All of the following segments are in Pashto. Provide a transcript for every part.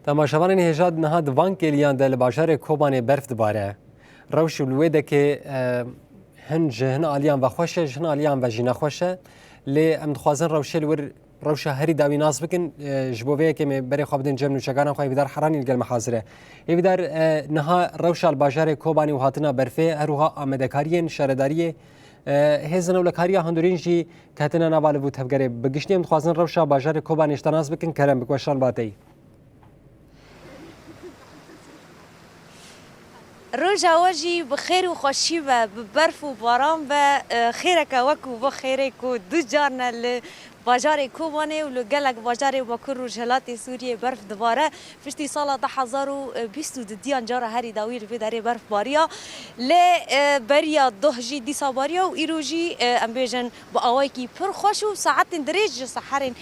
تماشاوان هجاد نهاد وان کلیان دل باجار کوبان برف دباره روش الویده که هن آلیان و خوشه هن آلیان و جینا خوشه لی ام دخوازن روشه الور روشه هری داوی ناس بکن جبوه که می بری خوابدن جمع نوشگان خواهی بدار حرانی الگل محاضره بدار نها روشه الباجار کوبانی و هاتنا برفه هروها آمدکارین شرداریه هزن اولکاریا هندورین جی کهتنا نباله بود هفگره بگشتی ام دخوازن روشه باجار کوبانی اشتناس بکن کرم بکوشان باتی روجا واجی بخیر و خوشی و برف و باران و خیرک وکو و خیرک و دو جارنا باجار کوبانه و لگلک باجار باکر و جلات سوریه برف دوباره فشتی سال 2022 دیان جار هری داویل في داره برف باریا ل بریا دهجی دیسا باریا و ایروجی ام بیجن با آوای کی پر خوش و ساعت درج سحرین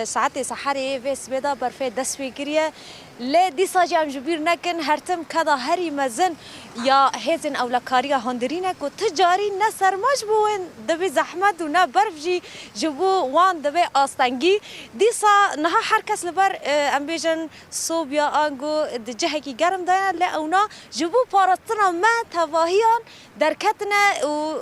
ساعت سحری و سبدا برف دست فکریه ل دیسا جام جبیر نکن هرتم کدا هری مزن یا هزن اولکاریا هندرینه کو تجاری نه سرماج بوین دبی زحمت و نه برف جی جبو وان دبی آستنگی دیسا نه هر کس لبر ام بیجن صوب یا آنگو دجه کی گرم داین ل اونا جبو پارستنا ما تواهیان درکتنه و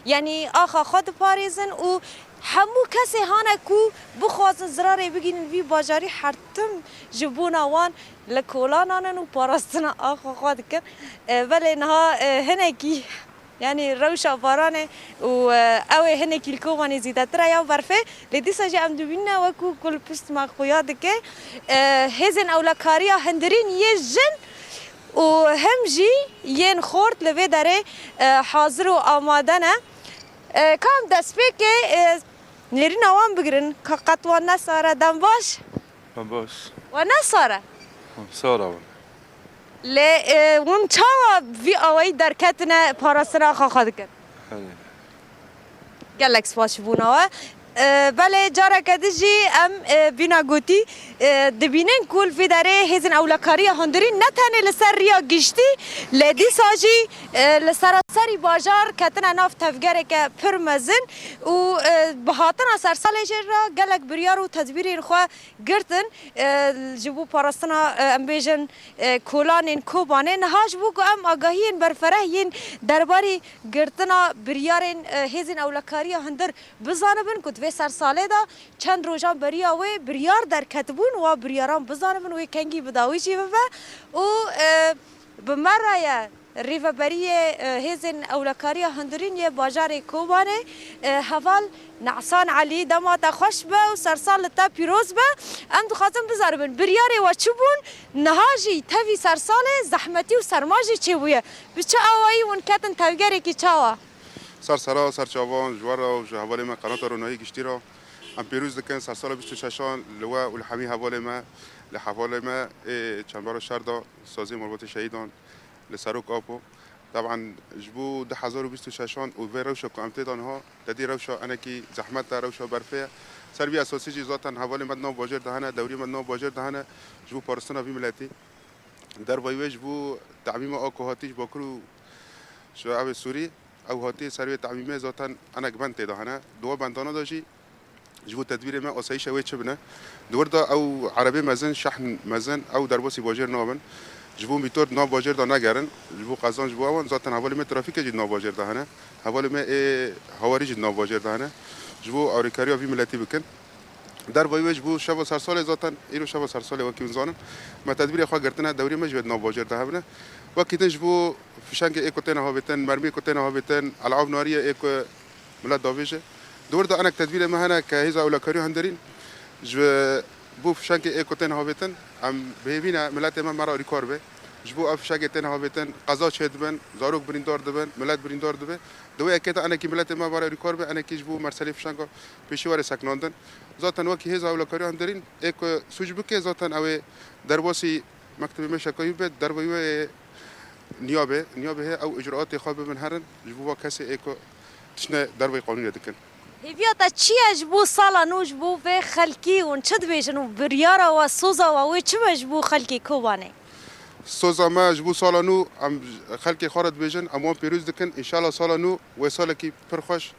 یعنی آخا خود پاریزن و همو کسی هانه کو بخوازن زراره بگیرن وی باجاری هرتم جبونا وان لکولانان و پاراستنا آخا خود کن ولی نها هنکی يعني روشة بارانة و أوي هناك الكوماني زيادة ترى يا برفة لدي سجى أم دوبينا وكو كل بست مع خوياتك هزن أو لكاريا هندرين يجن وهم جي ين خورت لبي داره حاضر وآمادنا كم دسبك نرين أوام بقرن كقطوة نصارى دمباش ونصارى سارة ل ون چاوا وی آوای درکتنه پاراستنا خواهد کرد گلکس باش بونا بله جارا کدیجی ام بینا گوتی دبینن کول فی داره هزن اولکاری هندری نتنه لسر ریا گشتی لدی ساجی لسر سری باجار کتنه ناف تفگره که پرمزن و بهاتن سر سال جرا گلک بریار و تدبیر خو گرتن جبو پاراستنا ام بیجن کولان کوبانه نهاج بو کو ام آگاهین برفره ین درباری گرتنا بریار هزن اولکاری هندر بزانبن کد سر ساله دا چند روزان بریا و بریار در کتبون و بریاران بزانمون و کنگی بداوی چی بفه و بمرای ریفبریه هزن اولکاری هندرین یه باجار کوبانه حوال نعسان علی دمات خوش به و سرسال تا پیروز به ام دخوازم بزاربن بریاره و چوبون نهاجی تاوی سرسال زحمتی و سرماجی چی بویه بچه آوایی ون کتن تاویگره کی چاوا سرسرا سرچاوان جوارا و حوالی ما قناة رونایی گشتی را ام پیروز دکن سرسال 26 لوا و الحمی حوالی ما لحوالی ما چنبار شردا سازی مربوط شهیدان لسروک آپو طبعا جبو 2026 و وی روشا که امتدان ها دادی روشا انا کی زحمت روشا برفه سربی اساسی جی ذاتن حوالی مدنا باجر دهنه دوری مدنا باجر دهنه جبو پارستنا بی ملتی در ویوه جبو تعمیم آکوهاتیش باکرو شعب سوری او هاتی سروی تعمیمه ذاتن انا گبن تدهنه دو بندانه داشی جبو تدبیر ما آسایش اوی چه بنه دور دا او عربی مزن شحن مزن او درباسی باجر نابن جبو میتور ناب باجر دا نگرن جبو قزان جبو اون ذاتن حوالی ما ترافیک جد ناب باجر دهنه حوالی ما هواری جد ناب باجر دهنه جبو آوریکاریا وی ملتی بکن در وایو جبو شب سرسال ذاتن ایرو شب سرسال وکی زانن ما تدبیر خو گرتنه دوری ما جد ناب باجر دهنه وقتی تجبو فشانگ ایکوتن ها بیتن مرمی ایکوتن ها بیتن العاب ناریه ایکو ملت داویجه دور دا انک تدبیر مهنه که هیزا اولکاری هندرین جبو فشانگ ایکوتن ها بیتن ام بهبینه ملت ما مرا ریکار به جبو افشانگ تن ها بیتن قضا چید بن زاروک بریندار دبن ملت بریندار دبه دوی اکیتا انا کی ملت ما مرا ریکار به انا کی جبو مرسلی فشانگ پیشوار سکناندن ذاتن وکی هیزا اولکاری هندرین ایکو سوجبو که ذاتن اوی درباسی مکتب مشکایی به دربایو نیابه او اجراءات خواب من هرن جبوا کسی ایکو تشنه دربی قانونی دکن هیویاتا چی جبو سالا نو جبو به خلکی اون چد بیشن و بریارا و سوزا و وی چه جبو خلکی کوبانه سوزا ما جبو سالا نو ام خلکی خارد بیشن اما پیروز دکن ان شاء الله سالا نو و سالا کی پرخوش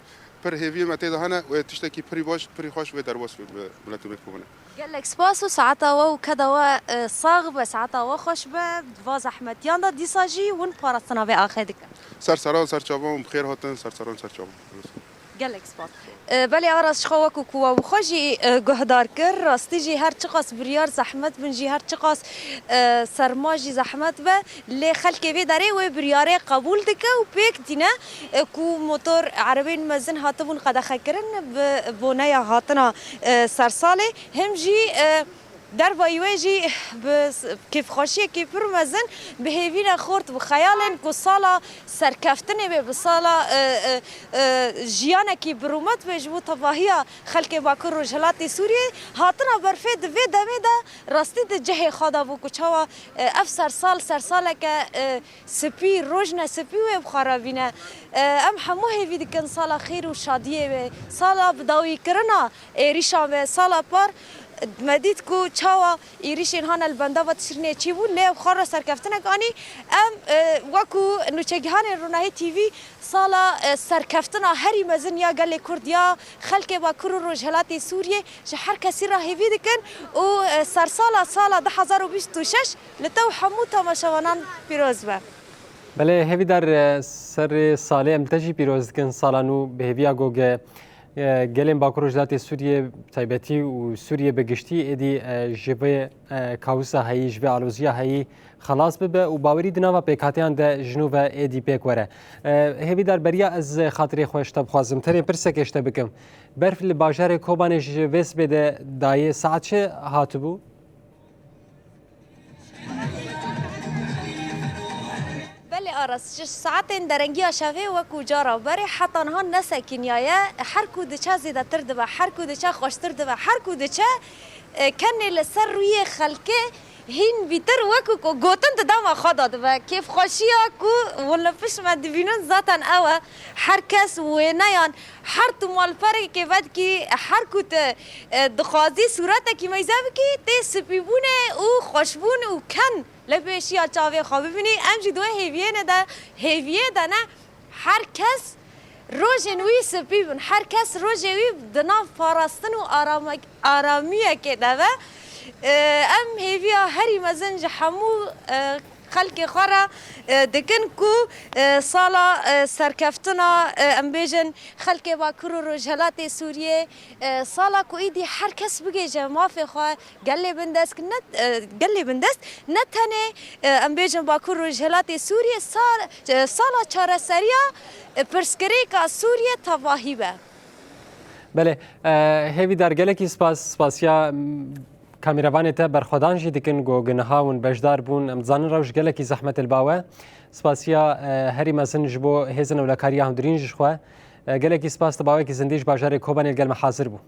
پر هیوی مته ده هنه و تشتکی پری باش پری خوش و درواس ولاتو بکوبنه قال لك سباس وساعتها وكذا وصاغ بساعتها وخش بفاز احمد ياندا ديساجي ون بارستنا في اخدك سر سران سر چاوان بخیر هاتن سر سران سر چاوان قال لك سباس بلي عرس شخوك وكوا وخجي جهدار كر راستيجي هر چقاس بريار زحمت بنجي هر چقاس سرماجي زحمت به اللي خلق في داري و برياري قبول دك و بيك دينا كو موتور عربين مزن هاتبون قد خكرن بونايا هاتنا سرسالي هم جي در وایویجی کیف خوشی کی پر مزن به هیوینا خورد و خیالن کو سالا سرکفتنه به سالا جیانه کی برومت به جو تباهیا خلق باکر و جلات سوریه هاتنا برفید و دمه راستی د جه خدا بو کوچوا افسر سال که سپی روجنا سپی و خرابینه ام همو هیوی دکن سالا خیر و شادیه سالا بداوی کرنا ریشا به سالا پر مدید کو چاوا ایریشین هان البندا و تشرنی چی بود لی خور سرکفتنه کانی ام وکو نوچگهان رونای تیوی سالا سرکفتنا هری مزن یا گل کردیا خلق با کرو رجالات سوریه که هر کسی را هیوی دکن و سالا 2026 لتو حمو تماشاوانان پیروز به بله هیوی در سر ساله امتجی پیروز کن سالانو به هیویا گوگه گلیم باکر رجالات سوریه تایبتی و سوریه بگشتی ادی جبه کاوسا هایی جبه آلوزیا هایی خلاص ببه و باوری دنوا پیکاتیان ده جنوب ادی پیک وره هیوی در بریا از خاطری خوش تب خوازم ترین پرسک اشته بکم برف لباجار کوبان جویس بده دایه ساعت چه هاتبو؟ بله آرس ساعت درنگی شوه و کجارا بری حتی آنها نسکنیایه هر کودچه زیده تر دبه هر کودچه خوشتر دبه هر کودچه کنی لسر روی خلقه هین بیتر وکو کو گوتن دام خدا دبه کیف خوشیا کو ولا فش ما دبینن ذاتن اوه هر کس و نیان هر تو مال پره که ود کی هر کوت دخوازی صورت کی میزاب کی تی سپیبونه او خوشبون او کن لپیشیا چاوی خواب ببینی امجی دو هیویه ده نه هر کس روزنوی سپیبون هر کس روزنوی دنا فارستن و آرامیه که ده ام هیویا هری مزن جحمو خلق خورا دکن کو سالا سرکفتنا ام بیجن خلق باکر و رجالات سوریه سالا کو ایدی هر کس بگه جماف خواه گلی بندست نتنه ام بیجن باکر و رجالات سوریه سالا چاره سریا پرسکری که سوریه تباهی به بله هیوی در گلکی سپاسیا کامیروان ته برخودان جی دکن گو گنهاون بجدار بون امزان روش گلکی زحمت الباوه سپاسیا هری مزن جبو هزن ولکاریا هم درینج خو گلکی سپاس تباوه کی زندیش باجار کوبانی گل محاضر بو